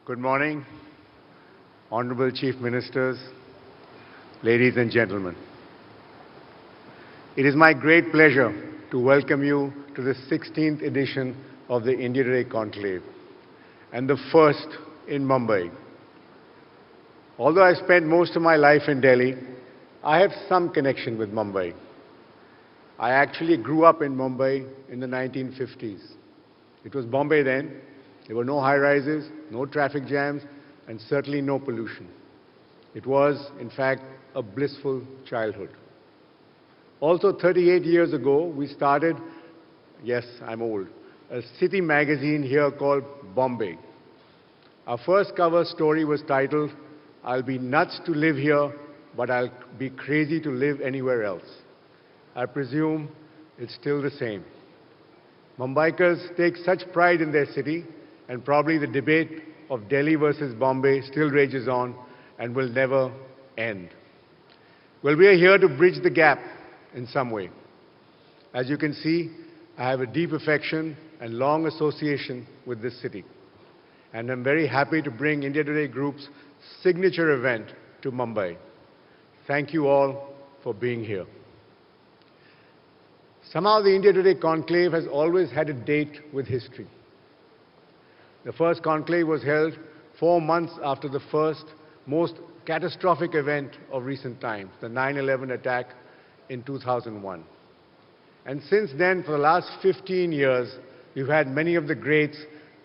Good morning, Honorable Chief Ministers, ladies and gentlemen. It is my great pleasure to welcome you to the 16th edition of the India Today Conclave, and the first in Mumbai. Although I spent most of my life in Delhi, I have some connection with Mumbai. I actually grew up in Mumbai in the 1950s. It was Bombay then. There were no high-rises, no traffic jams, and certainly no pollution. It was, in fact, a blissful childhood. Also, 38 years ago, we started, yes, I'm old, a city magazine here called Bombay. Our first cover story was titled, "I'll be nuts to live here, but I'll be crazy to live anywhere else." I presume it's still the same. Mumbaikars take such pride in their city, and probably the debate of Delhi versus Bombay still rages on and will never end. Well, we are here to bridge the gap in some way. As you can see, I have a deep affection and long association with this city. And I'm very happy to bring India Today Group's signature event to Mumbai. Thank you all for being here. Somehow the India Today Conclave has always had a date with history. The first conclave was held 4 months after the first, most catastrophic event of recent times, the 9/11 attack in 2001. And since then, for the last 15 years, we've had many of the greats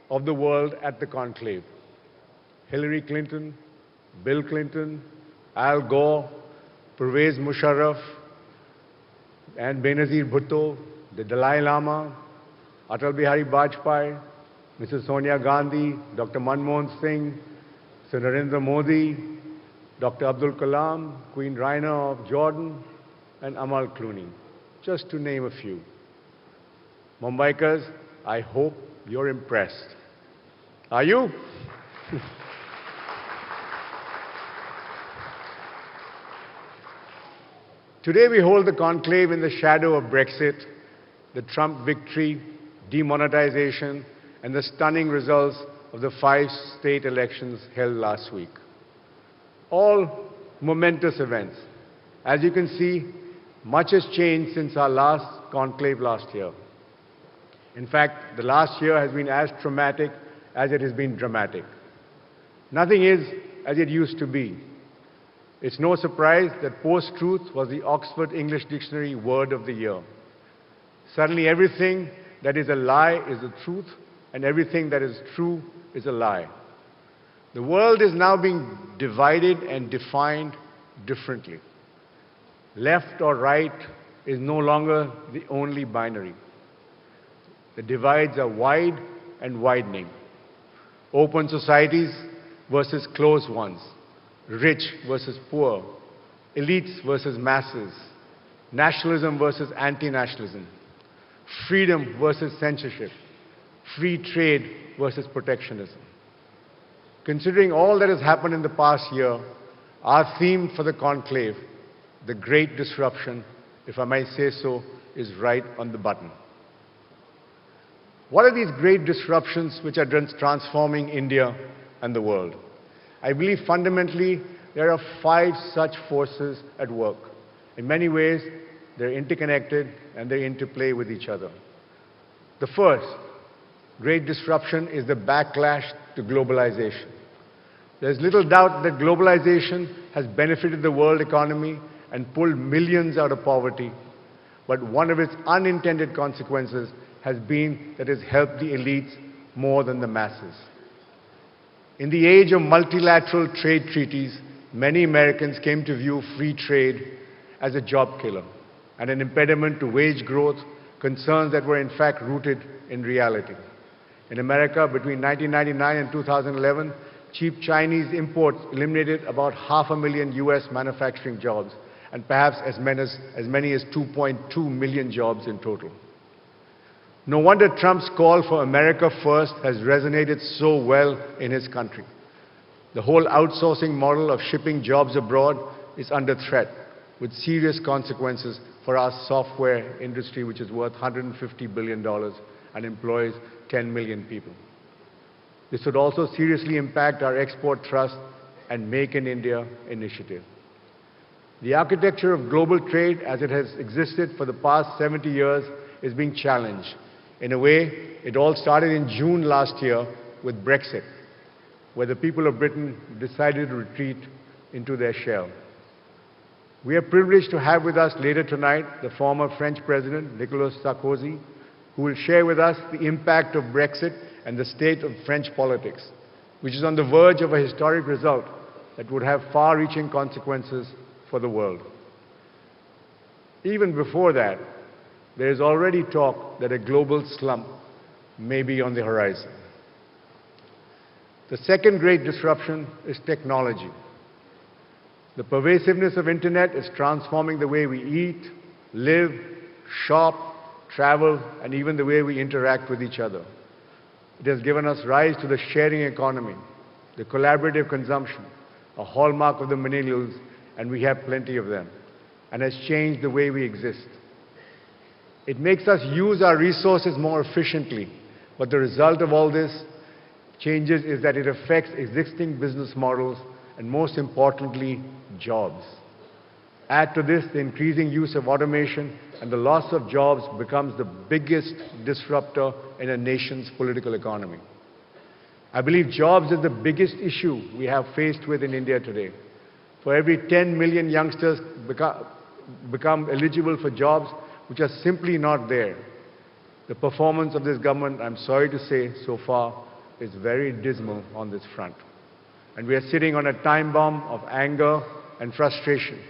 of the world at the conclave. Hillary Clinton, Bill Clinton, Al Gore, Pervez Musharraf, and Benazir Bhutto, the Dalai Lama, Atal Bihari Vajpayee, Mrs. Sonia Gandhi, Dr. Manmohan Singh, Sir Narendra Modi, Dr. Abdul Kalam, Queen Raina of Jordan, and Amal Clooney, just to name a few. Mumbaikars, I hope you're impressed. Are you? Today we hold the conclave in the shadow of Brexit, the Trump victory, demonetization, and the stunning results of the 5 state elections held last week. All momentous events. As you can see, much has changed since our last conclave last year. In fact, the last year has been as traumatic as it has been dramatic. Nothing is as it used to be. It's no surprise that post-truth was the Oxford English Dictionary word of the year. Suddenly everything that is a lie is the truth, and everything that is true is a lie. The world is now being divided and defined differently. Left or right is no longer the only binary. The divides are wide and widening. Open societies versus closed ones. Rich versus poor. Elites versus masses. Nationalism versus anti-nationalism. Freedom versus censorship. Free trade versus protectionism. Considering all that has happened in the past year, our theme for the conclave, the great disruption, if I may say so, is right on the button. What are these great disruptions which are transforming India and the world? I believe fundamentally there are 5 such forces at work. In many ways, they're interconnected and they interplay with each other. The first great disruption is the backlash to globalization. There's little doubt that globalization has benefited the world economy and pulled millions out of poverty, but one of its unintended consequences has been that it has helped the elites more than the masses. In the age of multilateral trade treaties, many Americans came to view free trade as a job killer and an impediment to wage growth, concerns that were in fact rooted in reality. In America, between 1999 and 2011, cheap Chinese imports eliminated about 500,000 US manufacturing jobs, and perhaps as many as 2.2 million jobs in total. No wonder Trump's call for America first has resonated so well in his country. The whole outsourcing model of shipping jobs abroad is under threat, with serious consequences for our software industry, which is worth $150 billion and employs 10 million people. This would also seriously impact our export thrust and Make in India initiative. The architecture of global trade as it has existed for the past 70 years is being challenged. In a way, it all started in June last year with Brexit, where the people of Britain decided to retreat into their shell. We are privileged to have with us later tonight the former French President, Nicolas Sarkozy, who will share with us the impact of Brexit and the state of French politics, which is on the verge of a historic result that would have far-reaching consequences for the world. Even before that, there is already talk that a global slump may be on the horizon. The second great disruption is technology. The pervasiveness of internet is transforming the way we eat, live, shop, travel, and even the way we interact with each other. It has given us rise to the sharing economy, the collaborative consumption, a hallmark of the millennials, and we have plenty of them, and has changed the way we exist. It makes us use our resources more efficiently, but the result of all this changes is that it affects existing business models and, most importantly, jobs. Add to this the increasing use of automation, and the loss of jobs becomes the biggest disruptor in a nation's political economy. I believe jobs is the biggest issue we have faced with in India today. For every 10 million youngsters become eligible for jobs which are simply not there. The performance of this government, I'm sorry to say, so far is very dismal on this front. And we are sitting on a time bomb of anger and frustration.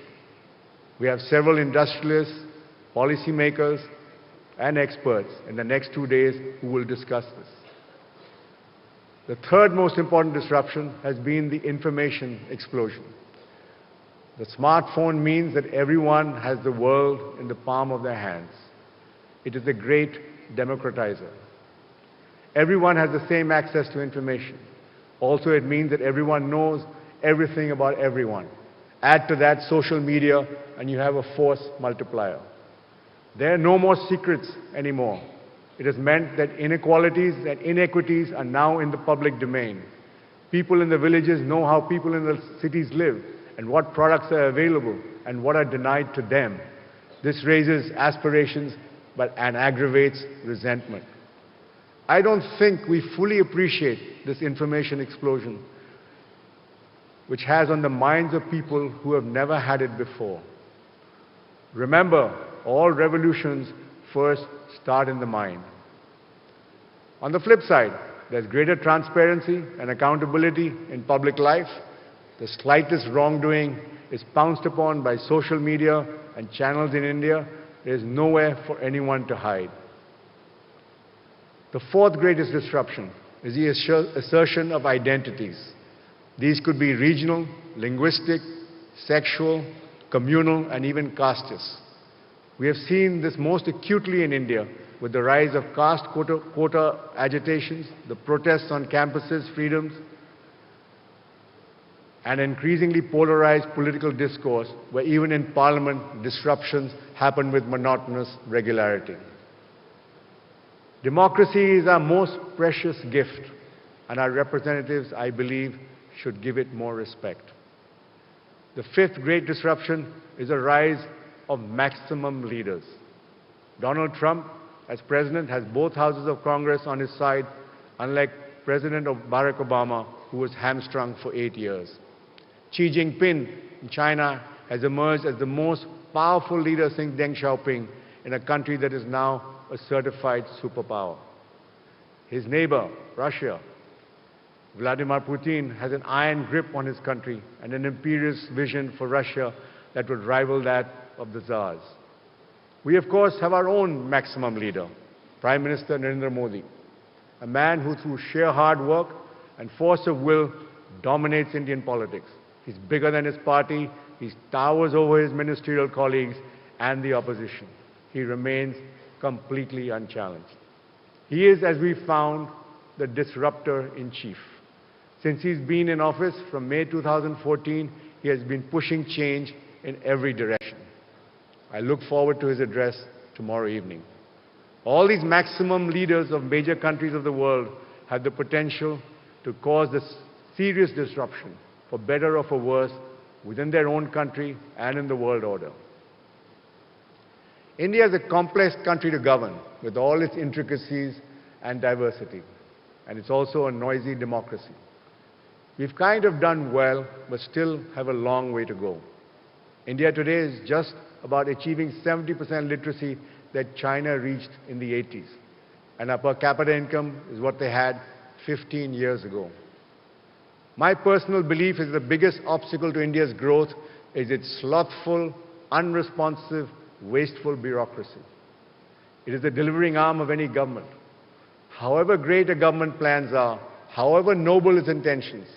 We have several industrialists, policymakers, and experts in the next 2 days who will discuss this. The third most important disruption has been the information explosion. The smartphone means that everyone has the world in the palm of their hands. It is a great democratizer. Everyone has the same access to information. Also, it means that everyone knows everything about everyone. Add to that social media, and you have a force multiplier. There are no more secrets anymore. It has meant that inequalities and inequities are now in the public domain. People in the villages know how people in the cities live and what products are available and what are denied to them. This raises aspirations and aggravates resentment. I don't think we fully appreciate this information explosion, which has on the minds of people who have never had it before. Remember, all revolutions first start in the mind. On the flip side, there's greater transparency and accountability in public life. The slightest wrongdoing is pounced upon by social media and channels in India. There's nowhere for anyone to hide. The fourth greatest disruption is the assertion of identities. These could be regional, linguistic, sexual, communal, and even casteist. We have seen this most acutely in India with the rise of caste quota agitations, the protests on campuses, freedoms, and increasingly polarized political discourse where even in parliament disruptions happen with monotonous regularity. Democracy is our most precious gift, and our representatives, I believe, should give it more respect. The fifth great disruption is a rise of maximum leaders. Donald Trump, as president, has both houses of Congress on his side, unlike President Barack Obama, who was hamstrung for 8 years. Xi Jinping in China has emerged as the most powerful leader since Deng Xiaoping in a country that is now a certified superpower. His neighbor, Russia, Vladimir Putin, has an iron grip on his country and an imperious vision for Russia that would rival that of the Tsars. We, of course, have our own maximum leader, Prime Minister Narendra Modi, a man who, through sheer hard work and force of will, dominates Indian politics. He's bigger than his party, he towers over his ministerial colleagues and the opposition. He remains completely unchallenged. He is, as we found, the disruptor in chief. Since he's been in office from May 2014, he has been pushing change in every direction. I look forward to his address tomorrow evening. All these maximum leaders of major countries of the world have the potential to cause this serious disruption, for better or for worse, within their own country and in the world order. India is a complex country to govern, with all its intricacies and diversity, and it's also a noisy democracy. We've kind of done well, but still have a long way to go. India today is just about achieving 70% literacy that China reached in the 80s, and our per capita income is what they had 15 years ago. My personal belief is the biggest obstacle to India's growth is its slothful, unresponsive, wasteful bureaucracy. It is the delivering arm of any government. However great a government plans are, however noble its intentions,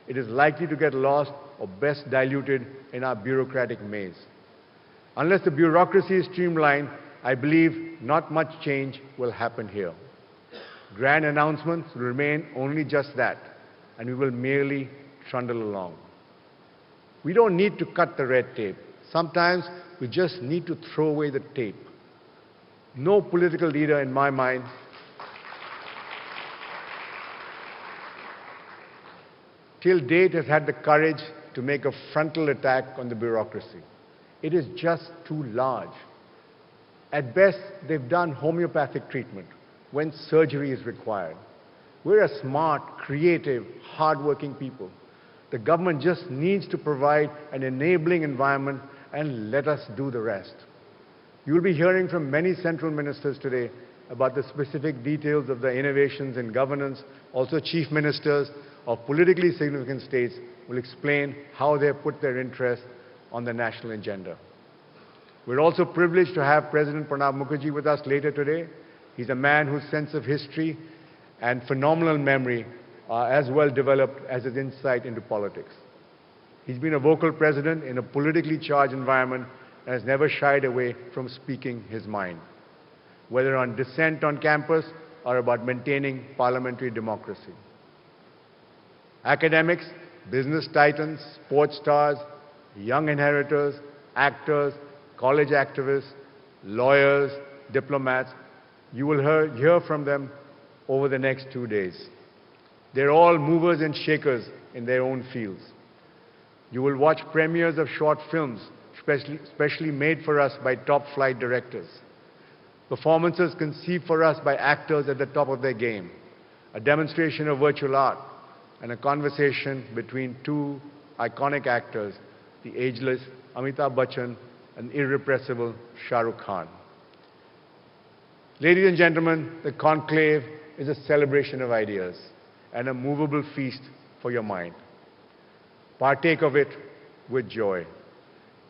it is likely to get lost or best diluted in our bureaucratic maze. Unless the bureaucracy is streamlined, I believe not much change will happen here. Grand announcements will remain only just that, and we will merely trundle along. We don't need to cut the red tape. Sometimes we just need to throw away the tape. No political leader, in my mind, till date has had the courage to make a frontal attack on the bureaucracy. It is just too large. At best, they've done homeopathic treatment when surgery is required. We're a smart, creative, hardworking people. The government just needs to provide an enabling environment and let us do the rest. You will be hearing from many central ministers today about the specific details of the innovations in governance. Also, chief ministers of politically significant states will explain how they have put their interests on the national agenda. We're also privileged to have President Pranab Mukherjee with us later today. He's a man whose sense of history and phenomenal memory are as well developed as his insight into politics. He's been a vocal president in a politically charged environment and has never shied away from speaking his mind, whether on dissent on campus or about maintaining parliamentary democracy. Academics, business titans, sports stars, young inheritors, actors, college activists, lawyers, diplomats, you will hear from them over the next 2 days. They're all movers and shakers in their own fields. You will watch premieres of short films, specially made for us by top-flight directors. Performances conceived for us by actors at the top of their game. A demonstration of virtual art and a conversation between two iconic actors, the ageless Amitabh Bachchan and irrepressible Shah Rukh Khan. Ladies and gentlemen, the conclave is a celebration of ideas and a movable feast for your mind. Partake of it with joy.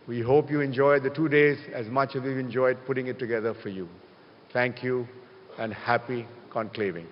We hope you enjoy the 2 days as much as we've enjoyed putting it together for you. Thank you and happy conclaving.